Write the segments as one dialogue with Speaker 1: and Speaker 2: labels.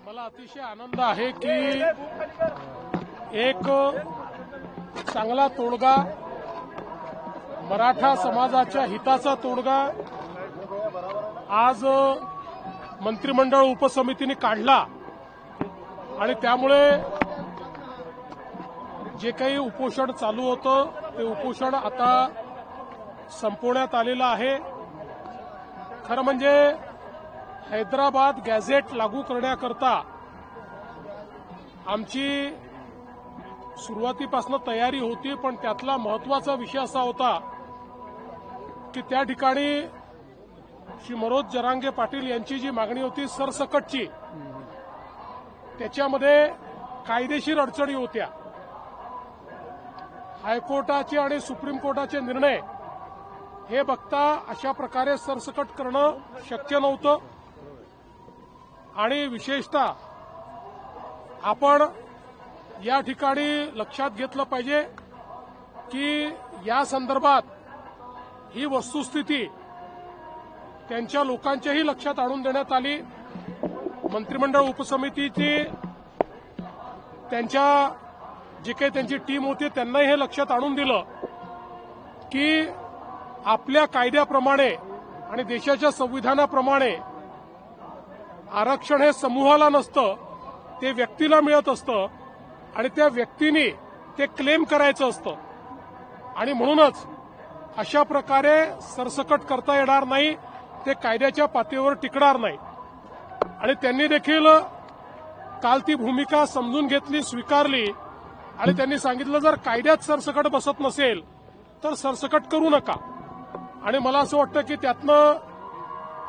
Speaker 1: मला अतिशय आनंद आहे की एक चांगला तोडगा, मराठा समाजाच्या हिताचा तोडगा आज मंत्रिमंडळ उपसमितीने काढला आणि त्यामुळे जे काही उपोषण चालू होतं ते उपोषण आता संपवण्यात आलेलं आहे. खरं म्हणजे हैदराबाद गॅझेट लागू करण्याकरता आमची सुरुवातीपासून तयारी होती, पण त्यातला महत्वाचा विषय असा होता की त्या ठिकाणी श्री मनोज जरांगे पाटील यांची जी मागणी होती सरसकटची, त्याच्यामध्ये कायदेशीर अडचणी होत्या. हायकोर्टाचे आणि सुप्रीम कोर्टाचे निर्णय हे बघता अशा प्रकारे सरसकट करणं शक्य नव्हतं. आणि विशेषतः आपण या ठिकाणी लक्षात घेतलं पाहिजे की या संदर्भात ही वस्तुस्थिती त्यांच्या लोकांच्याही लक्षात आणून देण्यात आली. मंत्रिमंडळ उपसमितीची त्यांच्या जे काही त्यांची टीम होती त्यांनाही हे लक्षात आणून दिलं की आपल्या कायद्याप्रमाणे आणि देशाच्या संविधानाप्रमाणे आरक्षण हे समूहाला नसतं, ते व्यक्तीला मिळत असतं आणि त्या व्यक्तीने ते क्लेम करायचं असतं. आणि म्हणूनच अशा प्रकारे सरसकट करता येणार नाही, ते कायद्याच्या पातळीवर टिकणार नाही. आणि त्यांनी देखील काल ती भूमिका समजून घेतली, स्वीकारली आणि त्यांनी सांगितलं जर कायद्यात सरसकट बसत नसेल तर सरसकट करू नका. आणि मला असं वाटतं की त्यातनं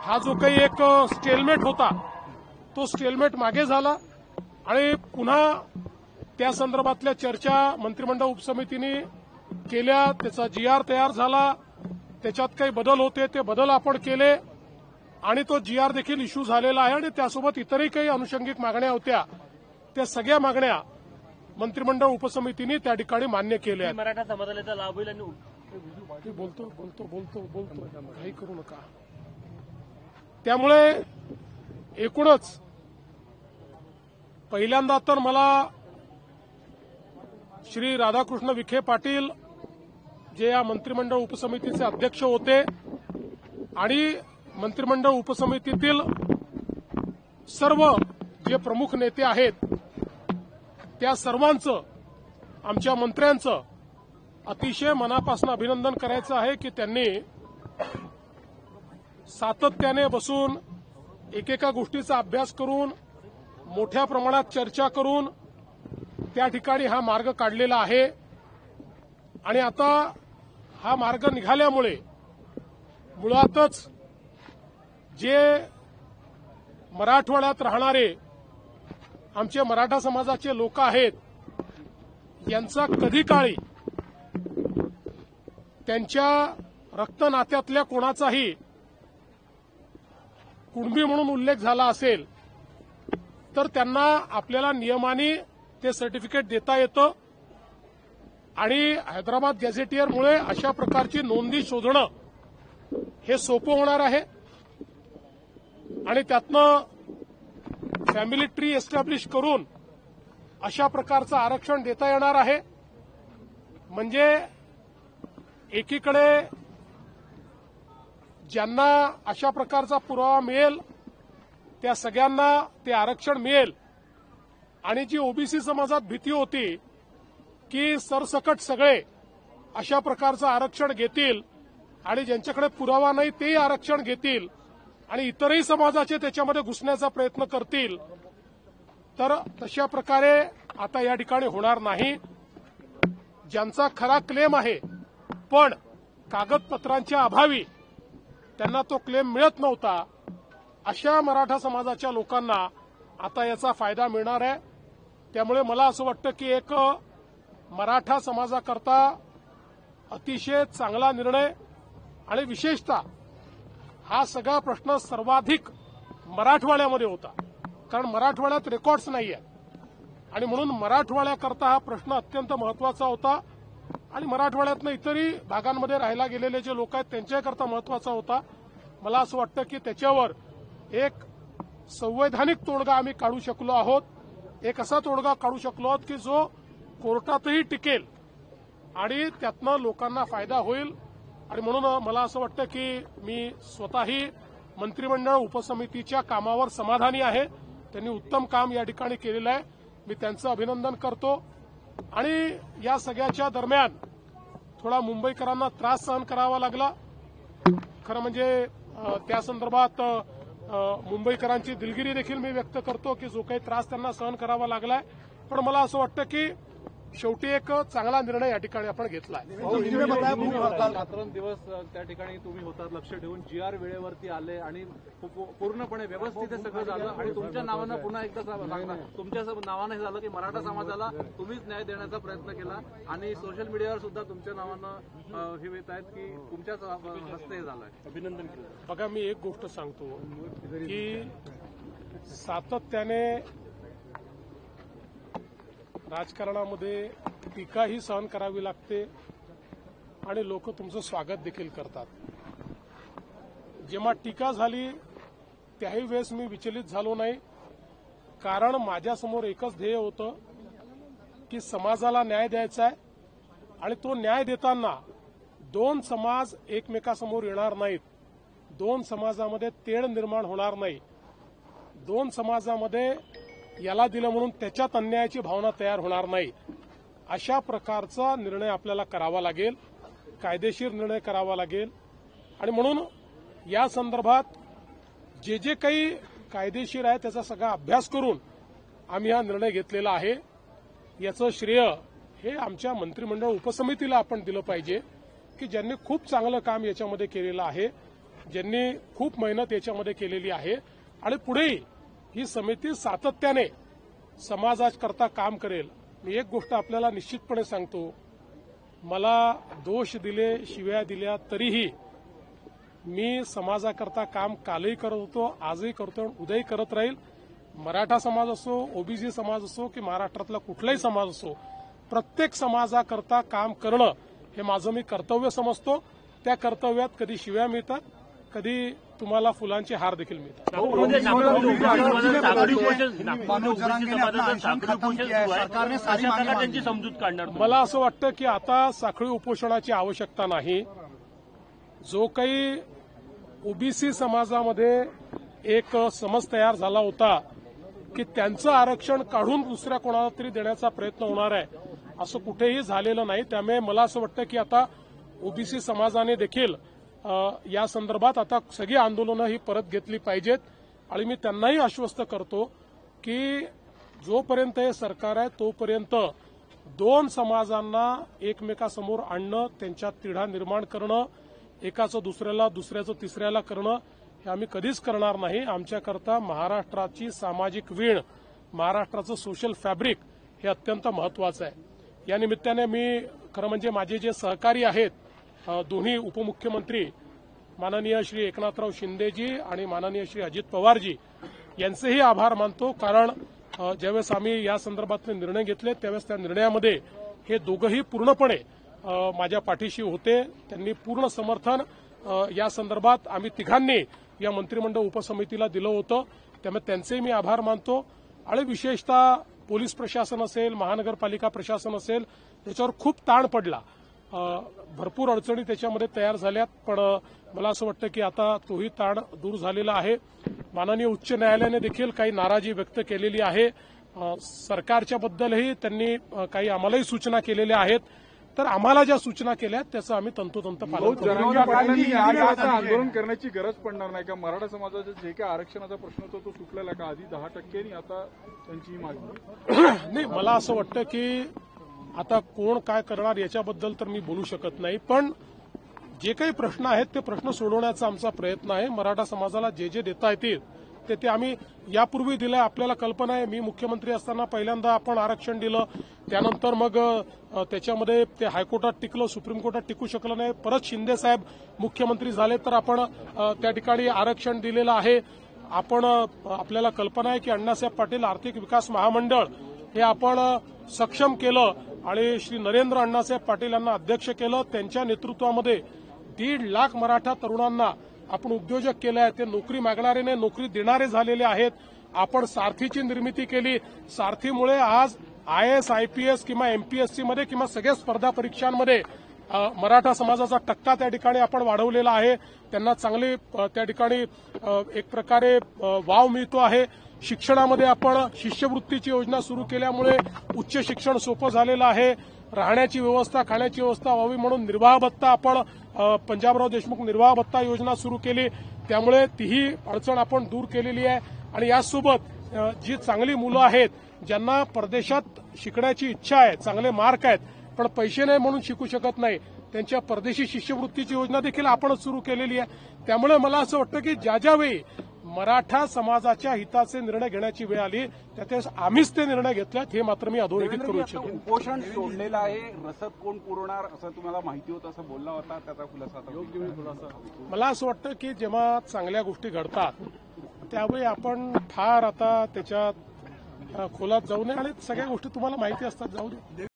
Speaker 1: हा जो काही एक स्टेलमेट होता तो स्टेलमेट मागे झाला आणि पुन्हा त्या संदर्भातल्या चर्चा मंत्रिमंडळ उपसमितीने केल्या. त्याचा GR तयार झाला, त्याच्यात काही बदल होते ते बदल आपण केले आणि तो GR देखील इश्यू झालेला आहे. आणि त्यासोबत इतरही काही अनुषंगिक मागण्या होत्या, त्या सगळ्या मागण्या मंत्रिमंडळ उपसमितीने त्या ठिकाणी मान्य केल्या आहेत.
Speaker 2: मराठा समाजाला लाभ होईल आणि
Speaker 1: बोलतो काही करू नका. त्यामुळे एकूणच पहिल्यांदा तर मला श्री राधाकृष्ण विखे पाटील जे या मंत्रिमंडळ उपसमितीचे अध्यक्ष होते आणि मंत्रिमंडळ उपसमितीतील सर्व जे प्रमुख नेते आहेत त्या सर्वांचं, आमच्या मंत्र्यांचं अतिशय मनापासून अभिनंदन करायचं आहे की त्यांनी सातत्याने बसून एकेका गोष्टीचा अभ्यास करून मोठ्या प्रमाणात चर्चा करून त्या ठिकाणी हा मार्ग काढलेला आहे. आणि आता हा मार्ग निघाल्यामुळे मुळातच जे मराठवाड्यात राहणारे आमचे मराठा समाजाचे लोक आहेत यांचा कधी काळी त्यांच्या रक्तनात्यातल्या कोणाचाही कुणबी म्हणून उल्लेख झाला असेल तर त्यांना आपल्याला नियमाने ते सर्टिफिकेट देता येतं. आणि हैदराबाद गॅझेटियरमुळे अशा प्रकारची नोंदी शोधणं हे सोपं होणार आहे आणि त्यातनं फॅमिली ट्री एस्टॅब्लिश करून अशा प्रकारचं आरक्षण देता येणार आहे. म्हणजे एकीकडे ज्यांना अशा प्रकारचा पुरावा मिळेल त्या सगळ्यांना ते आरक्षण मिळेल. आणि जी ओबीसी समाजात भीती होती की सरसकट सगळे अशा प्रकारचं आरक्षण घेतील आणि ज्यांच्याकडे पुरावा नाही तेही आरक्षण घेतील आणि इतरही समाजाचे त्याच्यामध्ये घुसण्याचा प्रयत्न करतील, तर तशा प्रकारे आता या ठिकाणी होणार नाही. ज्यांचा खरा क्लेम आहे पण कागदपत्रांच्या अभावी त्यांना तो क्लेम मिळत नव्हता, अशा मराठा समाजाच्या लोकांना आता याचा फायदा मिळणार आहे. त्यामुळे मला असं वाटतं की एक मराठा समाजाकरता अतिशय चांगला निर्णय आणि विशेषतः हा सगळा प्रश्न सर्वाधिक मराठवाड्यामध्ये होता, कारण मराठवाड्यात रेकॉर्ड्स नाही आहेत आणि म्हणून मराठवाड्याकरता हा प्रश्न अत्यंत महत्वाचा होता. आणि मराठवाड्यातनं इतरही भागांमध्ये राहायला गेलेले जे लोक आहेत त्यांच्याकरता महत्वाचा होता. मला असं वाटतं की त्याच्यावर एक संवैधानिक तोडगा आम्ही काढू शकलो आहोत. एक असा तोडगा काढू शकलो आहोत की जो कोर्टातही टिकेल आणि त्यातनं लोकांना फायदा होईल. आणि म्हणून मला असं वाटतं की मी स्वतःही मंत्रिमंडळ उपसमितीच्या कामावर समाधानी आहे. त्यांनी उत्तम काम या ठिकाणी केलेलं आहे. मी त्यांचं अभिनंदन करतो. आणि या सगळ्याच्या दरम्यान थोडा मुंबईकरांना त्रास सहन करावा लागला. खरं म्हणजे त्या संदर्भात मुंबईकरांची दिलगिरी देखील मी व्यक्त करतो की जो काही त्रास त्यांना सहन करावा लागलाय. पण मला असं वाटतं की शेवटी एक चांगला निर्णय या ठिकाणी आपण घेतलाय.
Speaker 2: रात्रंदिवस त्या ठिकाणी तुम्ही होतात, लक्ष ठेवून GR वेळेवरती आले आणि पूर्णपणे व्यवस्थित सगळं झालं. आणि तुमच्या नावानं पुन्हा एकदा सांगणार, तुमच्या नावानं हे झालं की मराठा समाजाला तुम्हीच न्याय देण्याचा प्रयत्न केला आणि सोशल मीडियावर सुद्धा तुमच्या नावानं हे येत आहेत की तुमच्याच हस्ते हे झालंय. अभिनंदन केलं.
Speaker 1: बघा, मी एक गोष्ट सांगतो की सातत्याने राजकारणामध्ये टीकाही सहन करावी लागते आणि लोक तुमचं स्वागत देखील करतात. जेव्हा टीका झाली त्याही वेळेस मी विचलित झालो नाही. कारण माझ्यासमोर एकच ध्येय होतं की समाजाला न्याय द्यायचा आहे. आणि तो न्याय देताना दोन समाज एकमेकासमोर येणार नाहीत. दोन समाजामध्ये तेढ निर्माण होणार नाही. दोन समाजामध्ये याला दिलं म्हणून त्याच्यात अन्यायाची भावना तयार होणार नाही. अशा प्रकारचा निर्णय आपल्याला करावा लागेल, कायदेशीर निर्णय करावा लागेल. आणि म्हणून या संदर्भात जे जे काही कायदेशीर आहे त्याचा सगळा अभ्यास करून आम्ही हा निर्णय घेतलेला आहे. याचं श्रेय हे आमच्या मंत्रिमंडळ उपसमितीला आपण दिलं पाहिजे की ज्यांनी खूप चांगलं काम याच्यामध्ये केलेलं आहे, ज्यांनी खूप मेहनत याच्यामध्ये केलेली आहे. आणि पुढेही ही समिती सातत्याने समाजाकरता काम करेल. मी एक गोष्ट आपल्याला निश्चितपणे सांगतो, मला दोष दिले, शिव्या दिल्या तरीही मी समाजाकरता काम कालही करत होतो, आजही करतो, उद्याही करत राहील. मराठा समाज असो, ओबीसी समाज असो की महाराष्ट्रातला कुठलाही समाज असो, प्रत्येक समाजाकरता काम करणं हे माझं मी कर्तव्य समजतो. त्या कर्तव्यात कधी शिव्या मिळतात, कधी तुम्हाला फुलांचे हार देखील मिळतात. मला असं वाटतं की आता साखळी उपोषणाची आवश्यकता नाही. जो काही ओबीसी समाजामध्ये एक समज तयार झाला होता की त्यांचं आरक्षण काढून दुसऱ्या कोणाला तरी देण्याचा प्रयत्न होणार आहे, असं कुठेही झालेलं नाही. त्यामुळे मला असं वाटतं की आता ओबीसी समाजाने देखील या संदर्भात आता सगळी आंदोलनं ही परत घेतली पाहिजेत. आणि मी त्यांनाही आश्वस्त करतो की जोपर्यंत हे सरकार आहे तोपर्यंत दोन समाजांना एकमेकासमोर आणणं, त्यांच्यात तिढा निर्माण करणं, एकाचं दुसऱ्याला, दुसऱ्याचं तिसऱ्याला करणं हे आम्ही कधीच करणार नाही. आमच्याकरता महाराष्ट्राची सामाजिक वीण, महाराष्ट्राचं सोशल फॅब्रिक हे अत्यंत महत्वाचं आहे. या निमित्ताने मी खरं म्हणजे माझे जे सहकारी आहेत, दोन्ही उपमुख्यमंत्री माननीय श्री एकनाथराव शिंदेजी आणि माननीय श्री अजित पवारजी यांचेही आभार मानतो. कारण ज्यावेळेस आम्ही या संदर्भातले निर्णय घेतले त्यावेळेस त्या निर्णयामध्ये हे दोघंही पूर्णपणे माझ्या पाठीशी होते. त्यांनी पूर्ण समर्थन या संदर्भात आम्ही तिघांनी या मंत्रिमंडळ उपसमितीला दिलं होतं. त्यामुळे त्यांचेही मी आभार मानतो. आणि विशेषतः पोलीस प्रशासन असेल, महानगरपालिका प्रशासन असेल, त्याच्यावर खूप ताण पडला. भरपूर अडचणी त्याच्यामध्ये तयार झाल्यात. पण मला असं वाटतं की आता तोही ताण दूर झालेला आहे. माननीय उच्च न्यायालयाने देखील काही नाराजी व्यक्त केलेली आहे. सरकारच्या बद्दलही त्यांनी काही आम्हालाही सूचना केलेल्या आहेत. तर आम्हाला ज्या सूचना केल्या त्याचं आम्ही तंतोतंत पालन करू.
Speaker 3: आंदोलन करण्याची गरज पडणार नाही का? मराठा समाजाचा जे काही आरक्षणाचा प्रश्न होता तो सुटलेला का? आधी 10% आणि आता त्यांची मागणी
Speaker 1: नाही. मला असं वाटतं की आता कोण काय करणार याच्याबद्दल तर मी बोलू शकत नाही. पण जे काही प्रश्न आहेत ते प्रश्न सोडवण्याचा आमचा प्रयत्न आहे. मराठा समाजाला जे जे देता येतील ते आम्ही यापूर्वी दिलं. आपल्याला कल्पना आहे, मी मुख्यमंत्री असताना पहिल्यांदा आपण आरक्षण दिलं. त्यानंतर मग त्याच्यामध्ये ते हायकोर्टात टिकलं, सुप्रीम कोर्टात टिकू शकलं नाही. परत शिंदे साहेब मुख्यमंत्री झाले तर आपण त्या ठिकाणी आरक्षण दिलेलं आहे. आपण आपल्याला कल्पना आहे की अण्णासाहेब पाटील आर्थिक विकास महामंडळ हे आपण सक्षम केलं आणि श्री नरेंद्र अण्णासाहेब पाटील यांना अध्यक्ष केलं. त्यांच्या नेतृत्वामध्ये 1.5 लाख मराठा तरुणांना आपण उद्योजक केले आहेत, ते नोकरी मागणारे नाही नोकरी देणारे झालेले आहेत. आपण सारथीची निर्मिती केली. सारथीमुळे आज IAS, IPS किंवा MPSC मध्ये किंवा सगळ्या स्पर्धा परीक्षांमध्ये मराठा समाजाचा टक्का त्या ठिकाणी आपण वाढवलेला आहे. त्यांना चांगली त्या ठिकाणी एक प्रकारे वाव मिळतो आहे. शिक्षणामध्ये आपण शिष्यवृत्तीची योजना सुरू केल्यामुळे उच्च शिक्षण सोपं झालेलं आहे. राहण्याची व्यवस्था, खाण्याची व्यवस्था व्हावी म्हणून निर्वाह भत्ता आपण पंजाबराव देशमुख निर्वाह भत्ता योजना सुरू केली. त्यामुळे तीही अडचण आपण दूर केलेली आहे. आणि यासोबत जी चांगली मुलं आहेत, ज्यांना परदेशात शिकण्याची इच्छा आहे, चांगले मार्क आहेत, पण पैसे नाही म्हणून शिकू शकत नाही, त्यांच्या परदेशी शिष्यवृत्तीची योजना देखील आपणच सुरू केलेली आहे. त्यामुळे मला असं वाटतं की ज्यावेळी मराठा समाजाच्या हिताचे निर्णय घेण्याची वेळ आली त्यावेळेस आम्हीच ते निर्णय घेतलेत, हे मात्र मी अधोरेखित करू इच्छितो.
Speaker 4: उपोषण सोडलेलं आहे, रसद कोण पुरवणार असं तुम्हाला माहिती होतं असं बोलला होता, त्याचा खुलासा
Speaker 1: मला असं वाटतं की जेव्हा चांगल्या गोष्टी घडतात त्यावेळी आपण फार आता त्याच्यात खोलात जाऊ नये आणि सगळ्या गोष्टी तुम्हाला माहिती असतात, जाऊ दे.